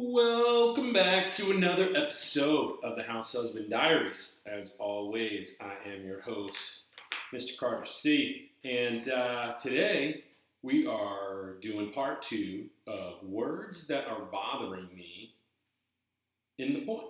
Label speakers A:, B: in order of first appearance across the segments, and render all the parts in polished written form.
A: Welcome back to another episode of the House Husband Diaries. As always, I am your host, Mr. Carter C. And today we are doing part two of words that are bothering me in the point.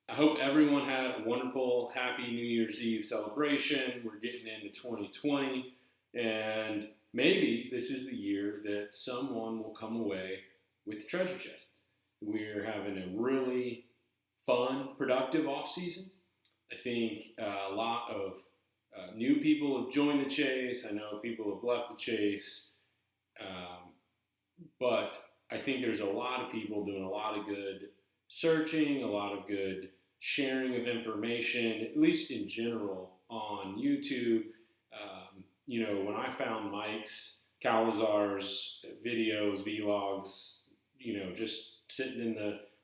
A: I hope everyone had a wonderful, happy New Year's Eve celebration. We're getting into 2020, and maybe this is the year that someone will come away with the treasure chest. We're having a really fun, productive off season. I think a lot of new people have joined the chase. I know people have left the chase, but I think there's a lot of people doing a lot of good searching, a lot of good sharing of information, at least in general, on YouTube. When I found Mike's Calazar's videos, vlogs, just sitting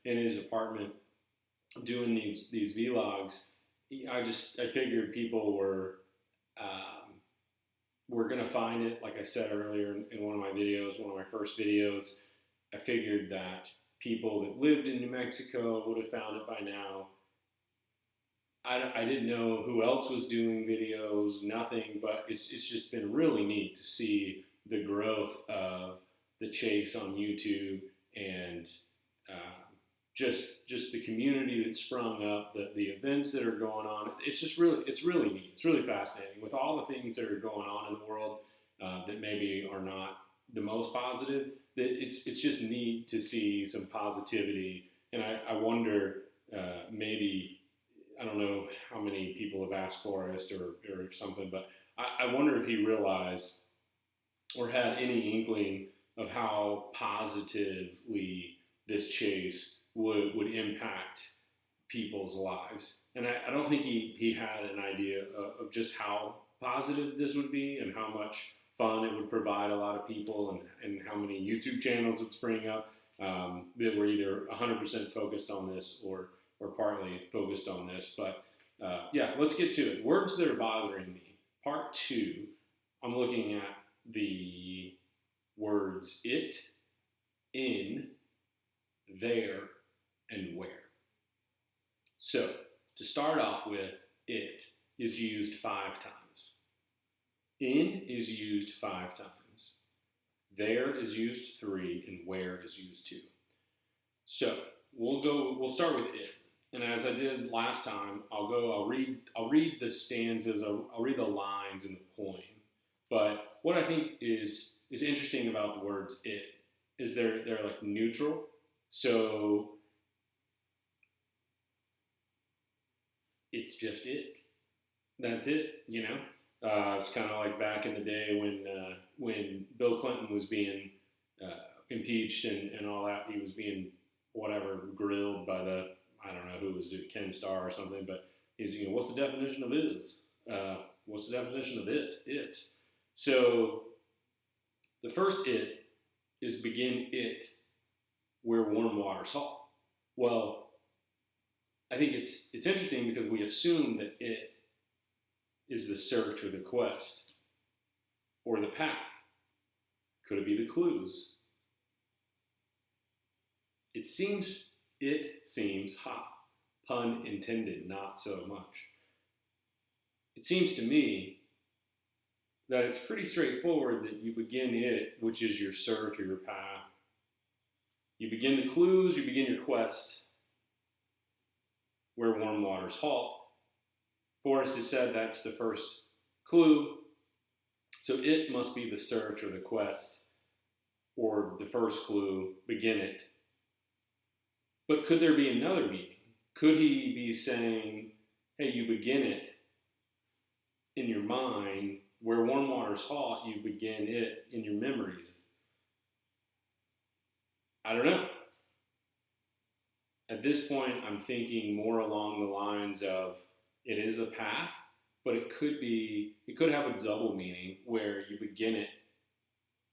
A: in his apartment doing these vlogs, I figured people were gonna find it. Like I said earlier in one of my first videos, I figured that people that lived in New Mexico would have found it by now. I didn't know who else was doing videos, nothing, but it's just been really neat to see the growth of the chase on YouTube and just the community that's sprung up, the events that are going on. It's really neat. It's really fascinating with all the things that are going on in the world that maybe are not the most positive. That it's just neat to see some positivity, and I wonder maybe. I don't know how many people have asked Forrest or something, but I wonder if he realized or had any inkling of how positively this chase would impact people's lives. And I don't think he had an idea of just how positive this would be and how much fun it would provide a lot of people and how many YouTube channels would spring up that were either 100% focused on this or partly focused on this. But let's get to it. Words that are bothering me. Part two, I'm looking at the words it, in, there, and where. So, to start off with, it is used 5 times. In is used 5 times. There is used 3, and where is used 2. So, we'll start with it. And as I did last time, I'll read the stanzas, I'll read the lines in the poem. But what I think is interesting about the words it is they're like neutral. So it's just it. That's it, It's kind of like back in the day when Bill Clinton was being impeached and all that. He was being grilled by I don't know who was doing, Ken Starr or something, but he's, what's the definition of is? What's the definition of it? It. So the first it is begin it where warm water's hot. Well, I think it's interesting because we assume that it is the search or the quest or the path. Could it be the clues? It seems hot. Pun intended, not so much. It seems to me that it's pretty straightforward that you begin it, which is your search or your path. You begin the clues, you begin your quest where warm waters halt. Forrest has said that's the first clue. So it must be the search or the quest or the first clue, begin it. But could there be another meaning? Could he be saying, hey, you begin it in your mind, where warm water's hot, you begin it in your memories? I don't know. At this point, I'm thinking more along the lines of it is a path, but it could have a double meaning where you begin it,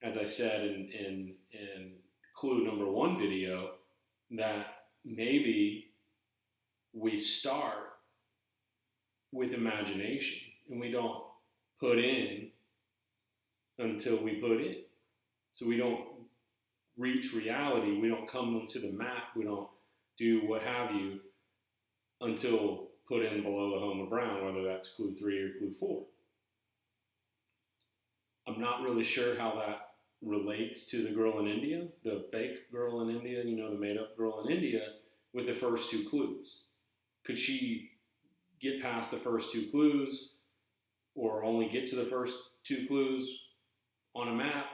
A: as I said in clue number 1 video, that maybe we start with imagination and we don't put in until we put in. So we don't reach reality, we don't come onto the map, we don't do what have you until put in below the home of Brown, whether that's clue 3 or clue 4. I'm not really sure how that relates to the girl in India, the fake girl in India, you know, the made up girl in India, with the first 2 clues. Could she get past the first 2 clues or only get to the first 2 clues on a map?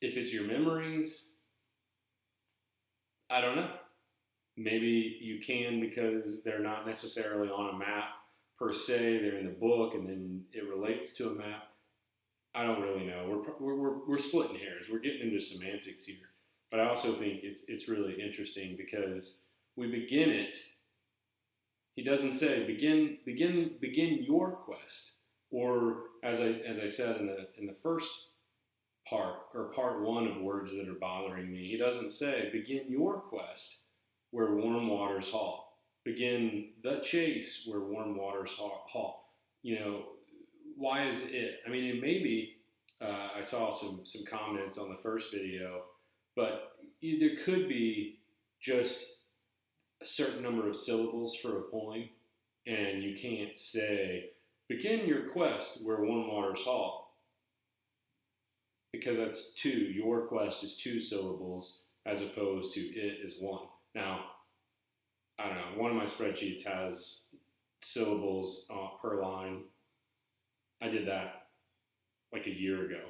A: If it's your memories, I don't know. Maybe you can because they're not necessarily on a map per se. They're in the book and then it relates to a map. I don't really know. We're splitting hairs. We're getting into semantics here. But I also think it's really interesting because we begin it. He doesn't say begin your quest, or as I said in the first part, or part 1 of words that are bothering me. He doesn't say begin your quest where warm waters halt. Begin the chase where warm waters halt. You know, why is it? I mean, it may be, I saw some comments on the first video, but there could be just a certain number of syllables for a poem, and you can't say, begin your quest where warm waters halt, because that's 2. Your quest is 2 syllables as opposed to it is 1. Now, I don't know, one of my spreadsheets has syllables per line. I did that like a year ago.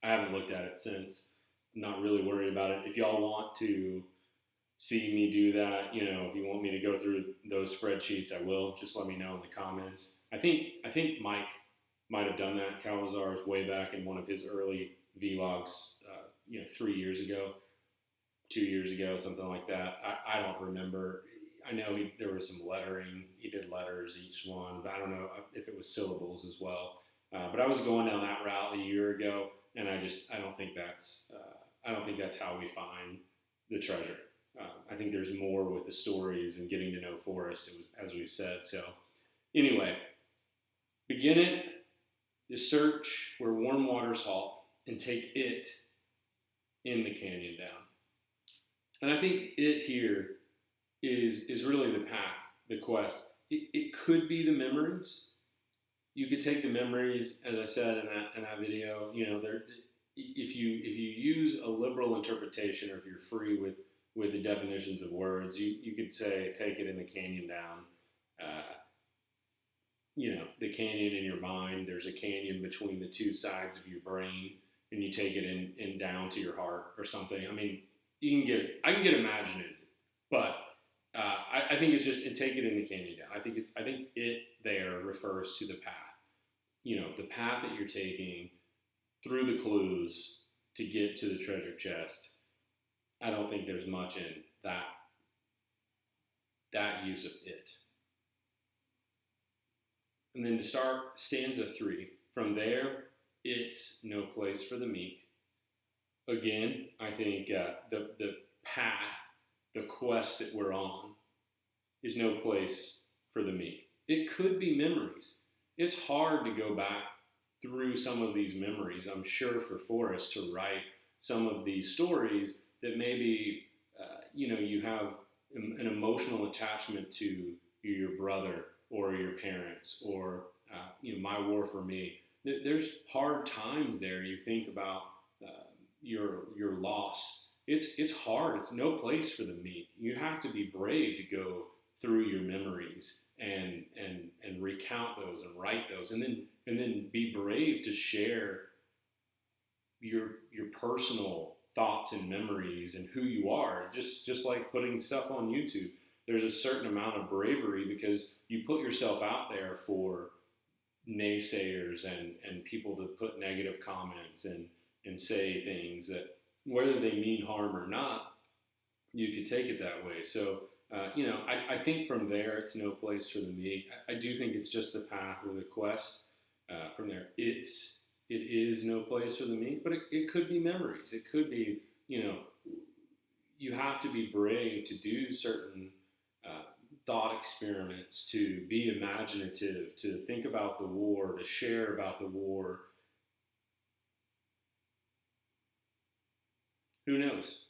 A: I haven't looked at it since. I'm not really worried about it. If y'all want to see me do that, you know, if you want me to go through those spreadsheets, I will. Just let me know in the comments. I think Mike might have done that. Calazar's way back in one of his early vlogs, 3 years ago, 2 years ago, something like that. I don't remember. I know there was some lettering. He did letters each one, but I don't know if it was syllables as well. But I was going down that route a year ago, and I don't think that's how we find the treasure. I think there's more with the stories and getting to know Forrest, as we've said. So anyway, begin it, the search where warm waters halt, and take it in the canyon down. And I think it here is really the path, the quest. It could be the memories. You could take the memories, as I said in that video. You know, if you use a liberal interpretation, or if you're free with the definitions of words, you could say take it in the canyon down. The canyon in your mind. There's a canyon between the 2 sides of your brain, and you take it in down to your heart or something. I mean, I can get imaginative, but I think it's just take it in the canyon down. I think it there refers to the path. You know, the path that you're taking through the clues to get to the treasure chest. I don't think there's much in that use of it. And then to start stanza 3, from there, it's no place for the meek. Again, I think the path, the quest that we're on, is no place for the meek. It could be memories. It's hard to go back through some of these memories, I'm sure, for Forrest to write some of these stories that maybe, you have an emotional attachment to your brother or your parents, or, my war for me. There's hard times there. You think about your loss. It's hard. It's no place for the meek. You have to be brave to go through your memories and recount those and write those, and then be brave to share your personal thoughts and memories and who you are. Just like putting stuff on YouTube, there's a certain amount of bravery because you put yourself out there for naysayers and people to put negative comments and say things that, whether they mean harm or not, you could take it that way. So, I think from there, it's no place for the meek. I do think it's just the path or the quest. From there, it is no place for the meek, but it could be memories. It could be, you have to be brave to do certain thought experiments, to be imaginative, to think about the war, to share about the war. Who knows?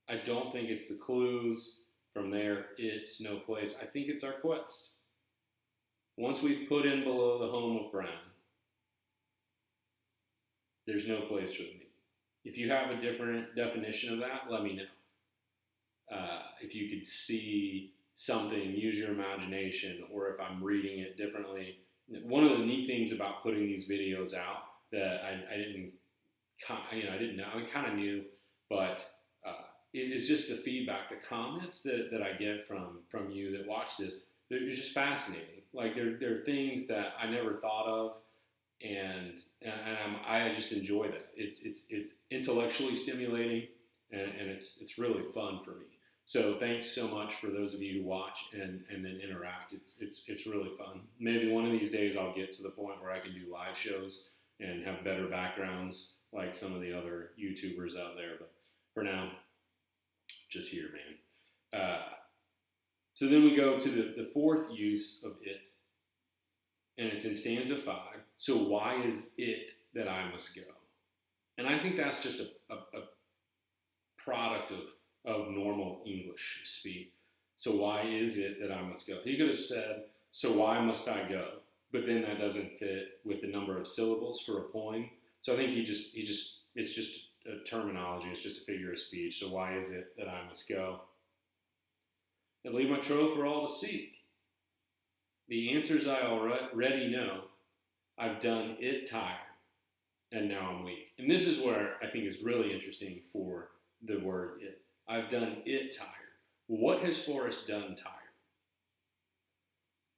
A: I don't think it's the clues. From there, it's no place. I think it's our quest. Once we've put in below the home of Brown, there's no place for the meat. If you have a different definition of that, let me know. If you could see something, use your imagination, or if I'm reading it differently. One of the neat things about putting these videos out that I didn't know, I kind of knew, but it is just the feedback, the comments that I get from you that watch this. They're just fascinating. Like they're things that I never thought of, and I just enjoy that. It's intellectually stimulating, and it's really fun for me. So thanks so much for those of you who watch and then interact. It's really fun. Maybe one of these days I'll get to the point where I can do live shows and have better backgrounds like some of the other YouTubers out there. But for now, just here, man. So then we go to the fourth use of it, and it's in stanza 5. So why is it that I must go? And I think that's just a product of normal English speak. So why is it that I must go? He could have said, so why must I go? But then that doesn't fit with the number of syllables for a poem. So I think it's just a terminology. It's just a figure of speech. So why is it that I must go? And leave my trove for all to seek. The answers I already know. I've done it tired, and now I'm weak. And this is where I think is really interesting for the word it. I've done it tired. What has Forrest done tired?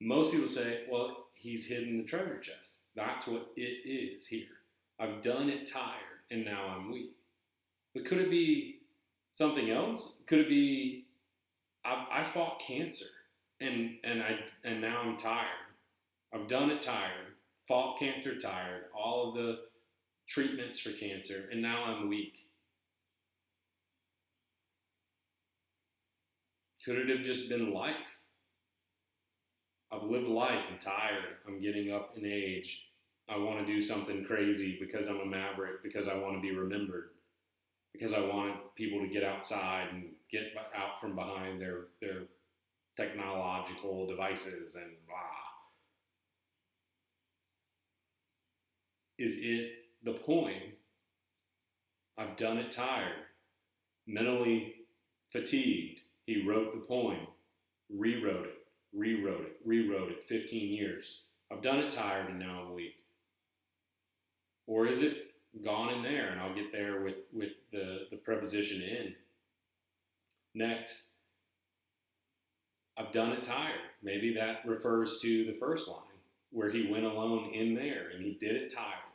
A: Most people say, well, he's hidden the treasure chest. That's what it is here. I've done it tired, and now I'm weak. But could it be something else? Could it be I fought cancer, and now I'm tired. I've done it tired. Fought cancer tired, all of the treatments for cancer, and now I'm weak. Could it have just been life? I've lived life, I'm tired, I'm getting up in age. I want to do something crazy because I'm a maverick, because I want to be remembered, because I want people to get outside and get out from behind their technological devices and blah. Is it the poem? I've done it tired, mentally fatigued. He wrote the poem, rewrote it, 15 years. I've done it tired and now I'm weak. Or is it gone in there? And I'll get there with the preposition in. Next, I've done it tired. Maybe that refers to the first line where he went alone in there and he did it tired.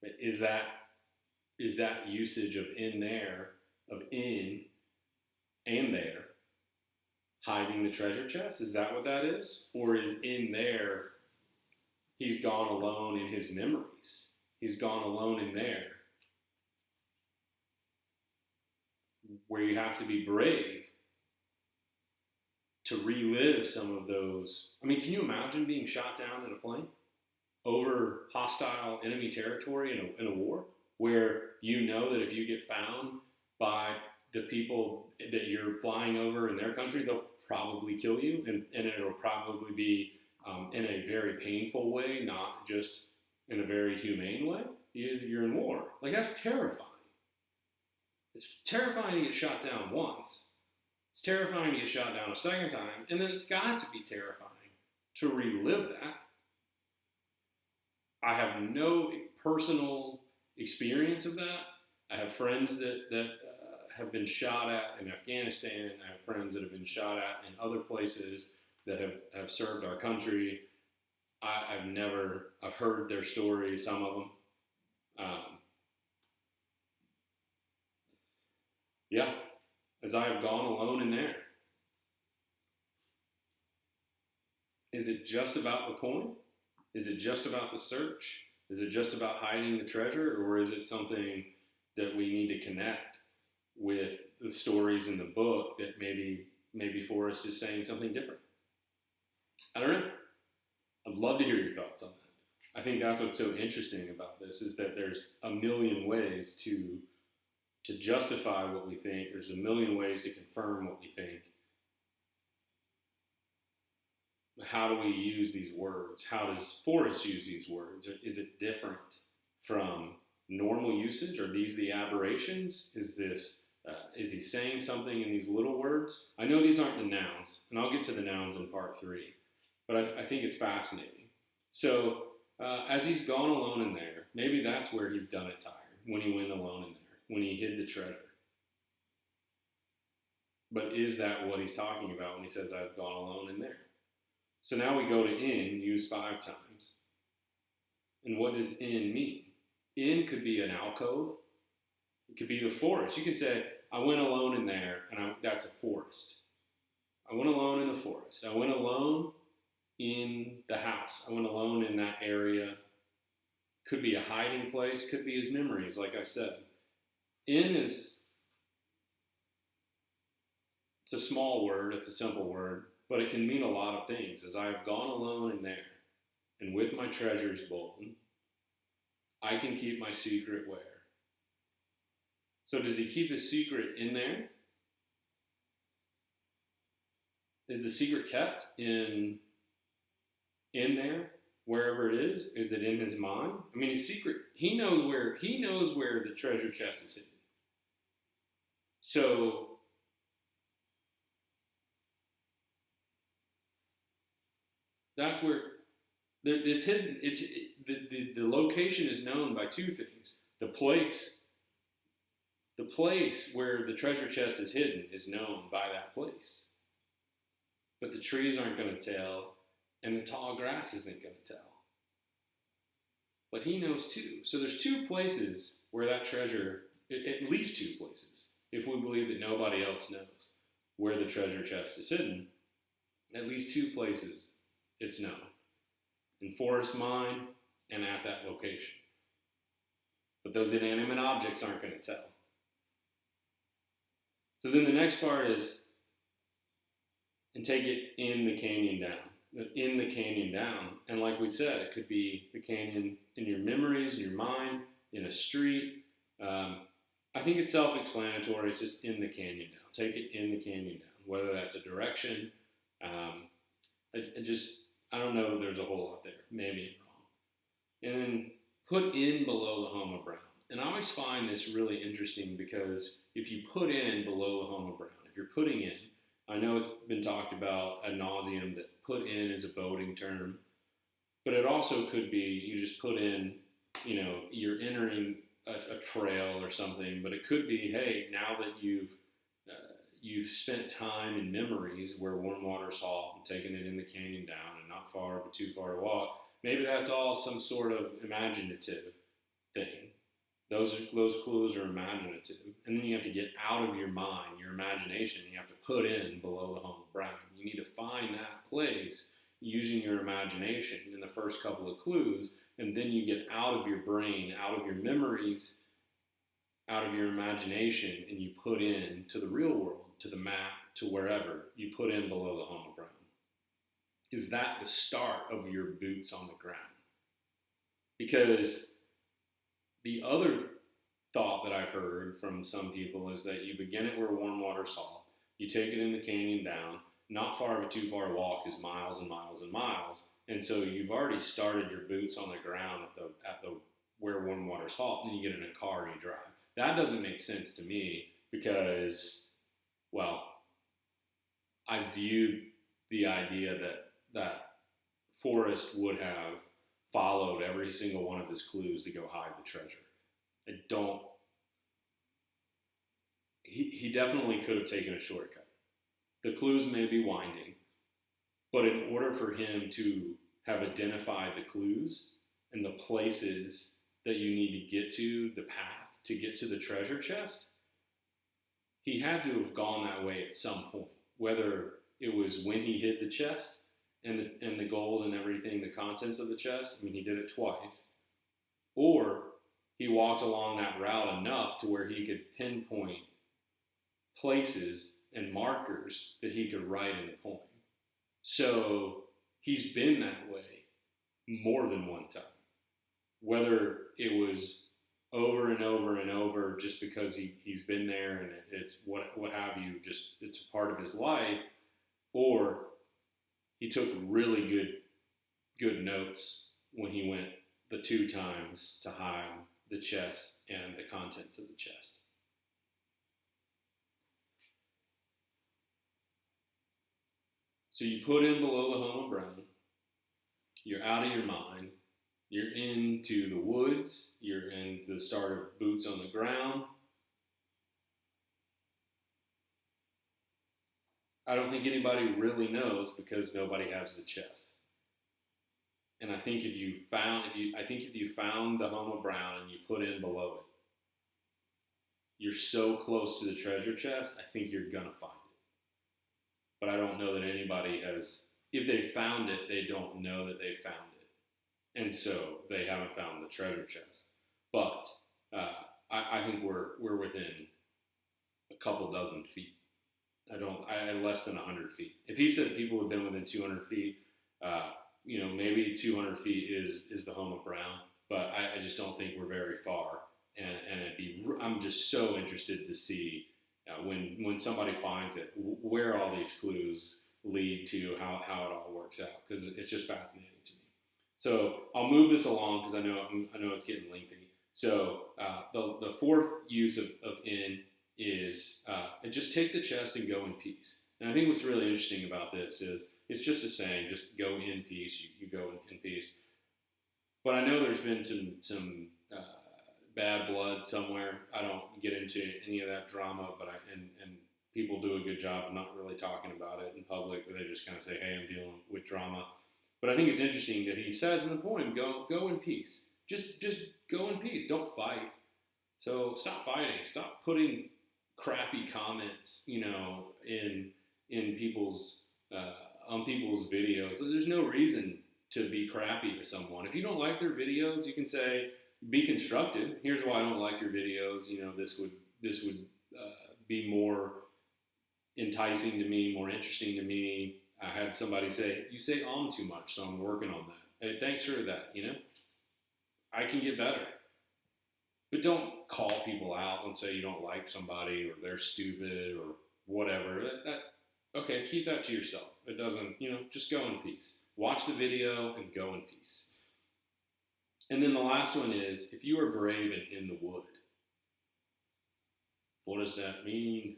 A: But is that usage of in there, of in and there, hiding the treasure chest? Is that what that is? Or is in there, he's gone alone in his memories? He's gone alone in there. Where you have to be brave to relive some of those. I mean, can you imagine being shot down in a plane over hostile enemy territory in a war where you know that if you get found by the people that you're flying over in their country, they'll probably kill you, and it'll probably be in a very painful way, not just in a very humane way. You're in war. Like, that's terrifying. It's terrifying to get shot down once. It's terrifying to get shot down a second time, and then it's got to be terrifying to relive that. I have no personal experience of that. I have friends that have been shot at in Afghanistan. I have friends that have been shot at in other places that have served our country. I've heard their stories, some of them. As I have gone alone in there. Is it just about the poem? Is it just about the search? Is it just about hiding the treasure? Or is it something that we need to connect with the stories in the book that maybe Forrest is saying something different? I don't know. I'd love to hear your thoughts on that. I think that's what's so interesting about this, is that there's a million ways to to justify what we think. There's a million ways to confirm what we think. How do we use these words? How does Forrest use these words? Is it different from normal usage? Are these the aberrations? Is he saying something in these little words? I know these aren't the nouns, and I'll get to the nouns in part 3, but I think it's fascinating. So as he's gone alone in there, maybe that's where he's done it tired, when he went alone in there, when he hid the treasure. But is that what he's talking about when he says, I've gone alone in there? So now we go to in, used 5 times. And what does in mean? In could be an alcove. It could be the forest. You could say, I went alone in there, and that's a forest. I went alone in the forest. I went alone in the house. I went alone in that area. Could be a hiding place. Could be his memories, like I said. It's a small word. It's a simple word. But it can mean a lot of things. As I have gone alone in there, and with my treasures bolden, I can keep my secret where? So does he keep his secret in there? Is the secret kept in there, wherever it is? Is it in his mind? I mean, his secret, he knows where the treasure chest is hidden. So that's where it's hidden. The location is known by 2 things. The place where the treasure chest is hidden is known by that place. But the trees aren't going to tell, and the tall grass isn't going to tell. But he knows too. So there's 2 places where that treasure, at least 2 places, if we believe that nobody else knows where the treasure chest is hidden, at least 2 places it's known. In Forrest's mind and at that location. But those inanimate objects aren't going to tell. So then the next part is, and take it in the canyon down. In the canyon down. And like we said, it could be the canyon in your memories, in your mind, in a street. I think it's self-explanatory. It's just in the canyon down. Take it in the canyon down. Whether that's a direction. I don't know. There's a whole lot there. Maybe I'm wrong. And then put in below the home of Brown. And I always find this really interesting because if you put in below the home of Brown, if you're putting in, I know it's been talked about ad nauseum that put in is a boating term, but it also could be you just put in, you're entering a trail or something, but it could be, hey, now that you've spent time in memories where warm water salt and taking it in the canyon down and not far but too far to walk, maybe that's all some sort of imaginative thing. Those clues are imaginative. And then you have to get out of your mind, your imagination. You have to put in below the home of Brown. You need to find that place using your imagination in the first couple of clues. And then you get out of your brain, out of your memories, out of your imagination, and you put in to the real world, to the map, to wherever. You put in below the home of Brown. Is that the start of your boots on the ground? Because the other thought that I've heard from some people is that you begin it where warm water salt, you take it in the canyon down, not far but too far to walk is miles and miles and miles, and so you've already started your boots on the ground at the where warm water salt, and then you get in a car and you drive. That doesn't make sense to me because, well, I viewed the idea that Forrest would have followed every single one of his clues to go hide the treasure. He definitely could have taken a shortcut. The clues may be winding, but in order for him to have identified the clues and the places that you need to get to, the path to get to the treasure chest, he had to have gone that way at some point, whether it was when he hid the chest and the gold and everything, the contents of the chest. I mean, he did it twice. Or he walked along that route enough to where he could pinpoint places and markers that he could write in the poem. So he's been that way more than one time. Whether it was over and over and over just because he's been there and it's what have you, just it's a part of his life, or he took really good notes when he went the 2 times to hide the chest and the contents of the chest. So you put in below the home of Brown, you're out of your mind, you're into the woods, you're in the start of boots on the ground. I don't think anybody really knows because nobody has the chest. And I think if you found the home of Brown and you put in below it, you're so close to the treasure chest, I think you're gonna find it. But I don't know that anybody has. If they found it, they don't know that they found it, and so they haven't found the treasure chest. But I think we're within a couple dozen feet. I less than 100 feet. If he said people have been within 200 feet, maybe 200 feet is the home of Brown, but I just don't think we're very far. And I'm just so interested to see when somebody finds it, where all these clues lead to, how it all works out, because it's just fascinating to me. So I'll move this along because I know it's getting lengthy. So the fourth use of in is just take the chest and go in peace. And I think what's really interesting about this is it's just a saying, just go in peace. You go in peace. But I know there's been some bad blood somewhere. I don't get into any of that drama, but and people do a good job of not really talking about it in public. But they just kind of say, "Hey, I'm dealing with drama." But I think it's interesting that he says in the poem, "Go in peace. Just go in peace. Don't fight. So stop fighting. Stop putting crappy comments, in people's on people's videos. So there's no reason to be crappy to someone. If you don't like their videos, you can say, be constructive. Here's why I don't like your videos. This would be more enticing to me, more interesting to me. I had somebody say, you say too much, so I'm working on that. Hey, thanks for that. I can get better. But don't call people out and say you don't like somebody or they're stupid or whatever. Okay, keep that to yourself. It doesn't, just go in peace. Watch the video and go in peace. And then the last one is, if you are brave and in the wood. What does that mean?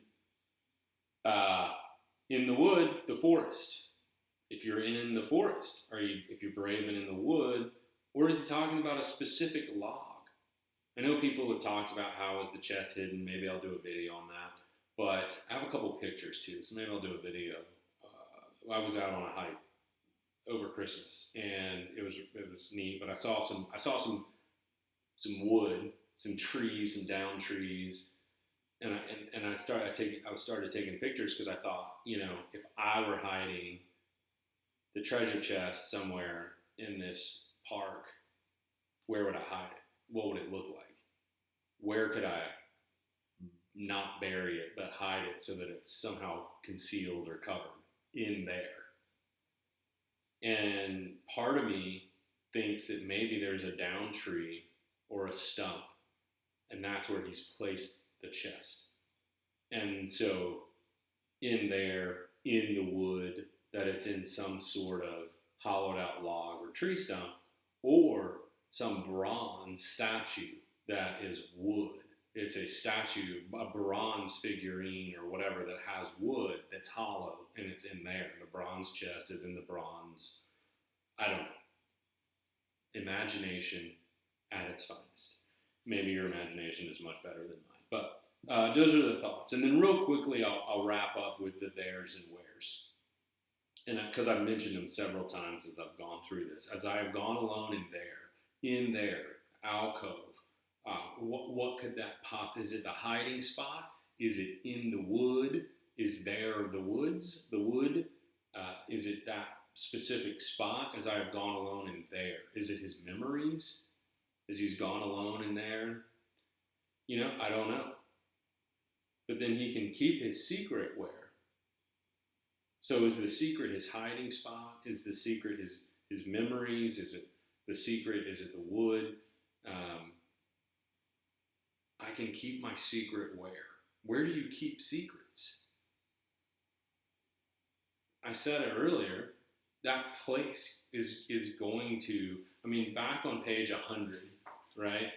A: In the wood, the forest. If you're in the forest, if you're brave and in the wood, or is he talking about a specific log? I know people have talked about how is the chest hidden. Maybe I'll do a video on that. But I have a couple pictures too, so maybe I'll do a video. I was out on a hike over Christmas, and it was neat. But I saw some wood, some trees, some down trees, and I started taking pictures because I thought, if I were hiding the treasure chest somewhere in this park, where would I hide it? What would it look like? Where could I not bury it, but hide it so that it's somehow concealed or covered in there? And part of me thinks that maybe there's a down tree or a stump, and that's where he's placed the chest. And so in there, in the wood, that it's in some sort of hollowed out log or tree stump, or some bronze statue that is wood. It's a statue, a bronze figurine or whatever that has wood that's hollow, and it's in there. The bronze chest is in the bronze. I don't know. Imagination at its finest. Maybe your imagination is much better than mine. But those are the thoughts. And then real quickly, I'll wrap up with the theres and wheres. And because I've mentioned them several times as I've gone through this. As I have gone alone in there, alcove, what could that is it the hiding spot? Is it in the wood? Is there the woods? The wood? Is it that specific spot as I have gone alone in there? Is it his memories? Is he's gone alone in there? I don't know. But then he can keep his secret where? So is the secret his hiding spot? Is the secret his memories? Is it the secret? Is it the wood? I can keep my secret where? Where do you keep secrets? I said it earlier, that place is going to, I mean, back on page 100, right?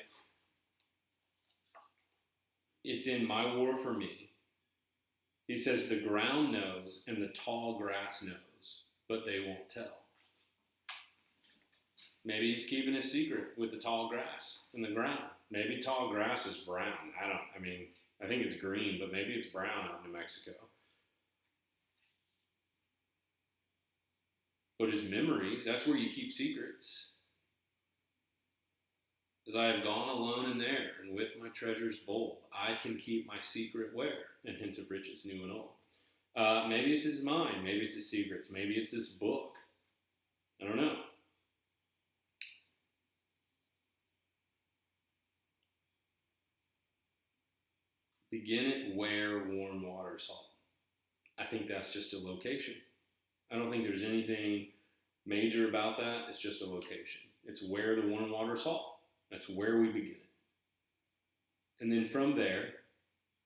A: It's in My War for Me. He says, the ground knows and the tall grass knows, but they won't tell. Maybe he's keeping a secret with the tall grass in the ground. Maybe tall grass is brown. I think it's green, but maybe it's brown out in New Mexico. But his memories, that's where you keep secrets. As I have gone alone in there, and with my treasures bold, I can keep my secret where? And hint of riches, new and old. Maybe it's his mind. Maybe it's his secrets. Maybe it's his book. I don't know. Begin it where warm water salt. I think that's just a location. I don't think there's anything major about that. It's just a location. It's where the warm water salt. That's where we begin it. And then from there,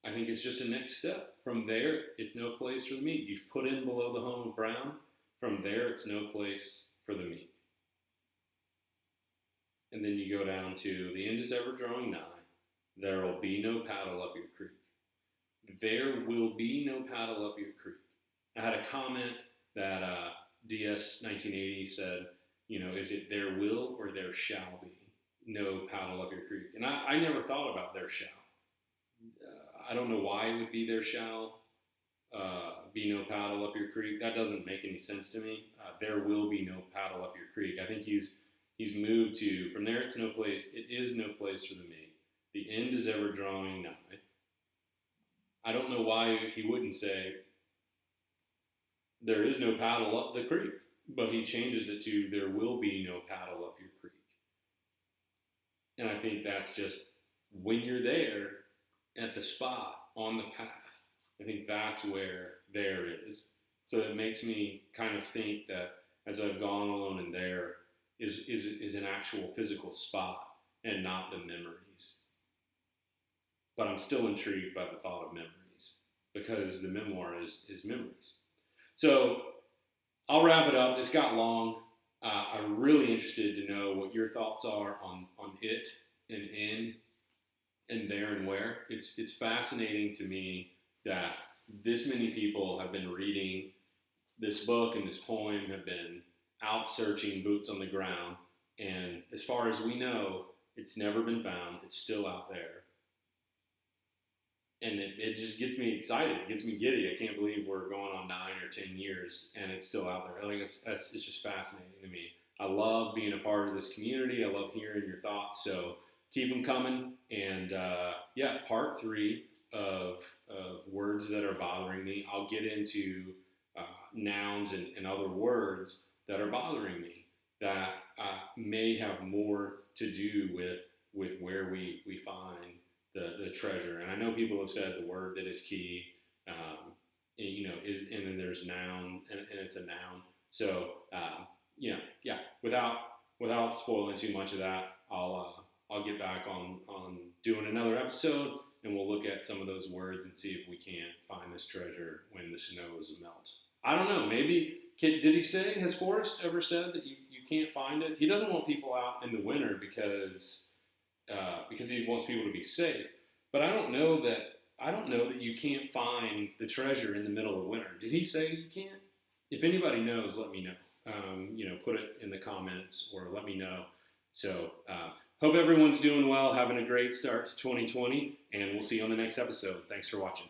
A: I think it's just a next step. From there, it's no place for the meek. You've put in below the home of brown. From there, it's no place for the meek. And then you go down to the end is ever drawing nigh. There will be no paddle up your creek. There will be no paddle up your creek. I had a comment that DS 1980 said, is it there will or there shall be no paddle up your creek? And I never thought about there shall. I don't know why it would be there shall be no paddle up your creek. That doesn't make any sense to me. There will be no paddle up your creek. I think he's moved to, from there it's no place, it is no place for the meek. The end is ever drawing nigh. I don't know why he wouldn't say, there is no paddle up the creek, but he changes it to, there will be no paddle up your creek. And I think that's just, when you're there at the spot on the path, I think that's where there is. So it makes me kind of think that as I've gone alone in there is an actual physical spot and not the memories. But I'm still intrigued by the thought of memories because the memoir is memories. So I'll wrap it up. This got long. I'm really interested to know what your thoughts are on it and in and there and where. It's fascinating to me that this many people have been reading this book and this poem, have been out searching, boots on the ground, and as far as we know, it's never been found. It's still out there. And it just gets me excited. It gets me giddy. I can't believe we're going on 9 or 10 years and it's still out there. I think it's just fascinating to me. I love being a part of this community. I love hearing your thoughts. So keep them coming. And part 3 of words that are bothering me. I'll get into nouns and other words that are bothering me that may have more to do with where we find the treasure. And I know people have said the word that is key, and then there's noun, and it's a noun. So, without spoiling too much of that, I'll get back on doing another episode, and we'll look at some of those words and see if we can't find this treasure when the snows melt. I don't know, maybe, did he say, has Forrest ever said that you can't find it? He doesn't want people out in the winter because he wants people to be safe. But I don't know that you can't find the treasure in the middle of winter. Did he say you can't? If anybody knows, let me know. Put it in the comments or let me know. So hope everyone's doing well, having a great start to 2020, and we'll see you on the next episode. Thanks for watching.